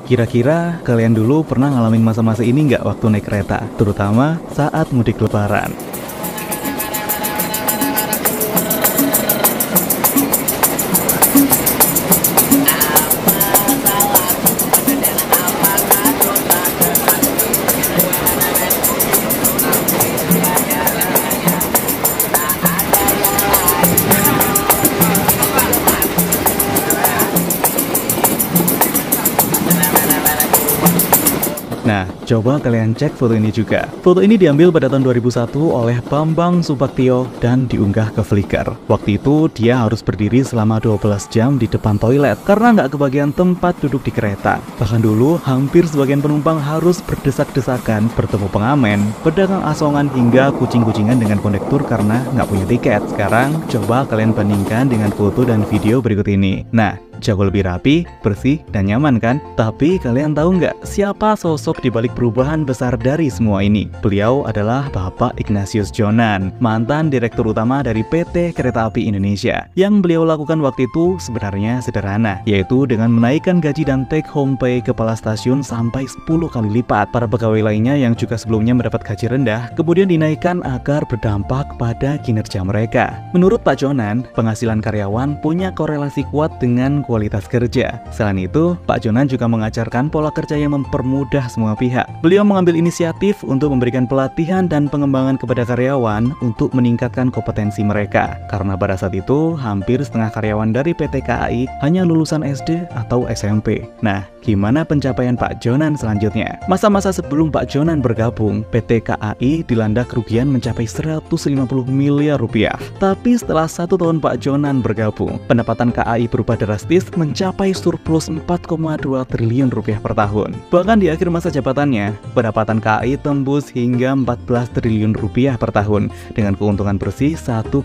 Kira-kira kalian dulu pernah ngalamin masa-masa ini nggak waktu naik kereta? Terutama saat mudik lebaran. Nah, coba kalian cek foto ini juga. Foto ini diambil pada tahun 2001 oleh Bambang Supaktio dan diunggah ke Flickr. Waktu itu dia harus berdiri selama 12 jam di depan toilet karena nggak kebagian tempat duduk di kereta. Bahkan dulu hampir sebagian penumpang harus berdesak-desakan bertemu pengamen, pedagang asongan hingga kucing-kucingan dengan kondektur karena nggak punya tiket. Sekarang coba kalian bandingkan dengan foto dan video berikut ini. Nah, jauh lebih rapi, bersih, dan nyaman kan? Tapi kalian tahu nggak siapa sosok di balik perubahan besar dari semua ini? Beliau adalah Bapak Ignatius Jonan, mantan Direktur Utama dari PT Kereta Api Indonesia. Yang beliau lakukan waktu itu sebenarnya sederhana, yaitu dengan menaikkan gaji dan take home pay kepala stasiun sampai 10 kali lipat. Para pegawai lainnya yang juga sebelumnya mendapat gaji rendah, kemudian dinaikkan agar berdampak pada kinerja mereka. Menurut Pak Jonan, penghasilan karyawan punya korelasi kuat dengan kualitas kerja. Selain itu, Pak Jonan juga mengajarkan pola kerja yang mempermudah semua pihak. Beliau mengambil inisiatif untuk memberikan pelatihan dan pengembangan kepada karyawan untuk meningkatkan kompetensi mereka. Karena pada saat itu, hampir setengah karyawan dari PT KAI hanya lulusan SD atau SMP. Nah, gimana pencapaian Pak Jonan selanjutnya? Masa-masa sebelum Pak Jonan bergabung, PT KAI dilanda kerugian mencapai 150 miliar rupiah. Tapi setelah 1 tahun Pak Jonan bergabung, pendapatan KAI berubah drastis mencapai surplus 4,2 triliun rupiah per tahun. Bahkan di akhir masa jabatannya, pendapatan KAI tembus hingga 14 triliun rupiah per tahun dengan keuntungan bersih 1,3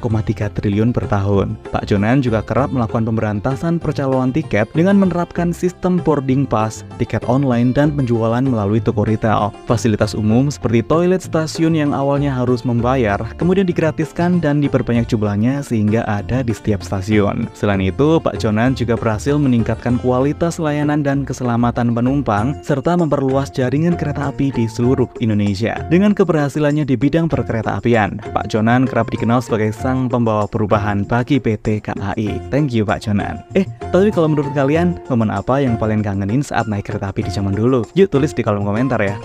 triliun per tahun. Pak Jonan juga kerap melakukan pemberantasan percaloan tiket dengan menerapkan sistem boarding pass, tiket online, dan penjualan melalui toko retail. Fasilitas umum seperti toilet stasiun yang awalnya harus membayar, kemudian digratiskan dan diperbanyak jumlahnya sehingga ada di setiap stasiun. Selain itu, Pak Jonan juga berhasil meningkatkan kualitas layanan dan keselamatan penumpang serta memperluas jaringan kereta api di seluruh Indonesia. Dengan keberhasilannya di bidang perkereta-apian, Pak Jonan kerap dikenal sebagai sang pembawa perubahan bagi PT KAI. Thank you Pak Jonan. Tapi kalau menurut kalian, momen apa yang paling kangenin saat naik kereta api di zaman dulu? Yuk tulis di kolom komentar ya.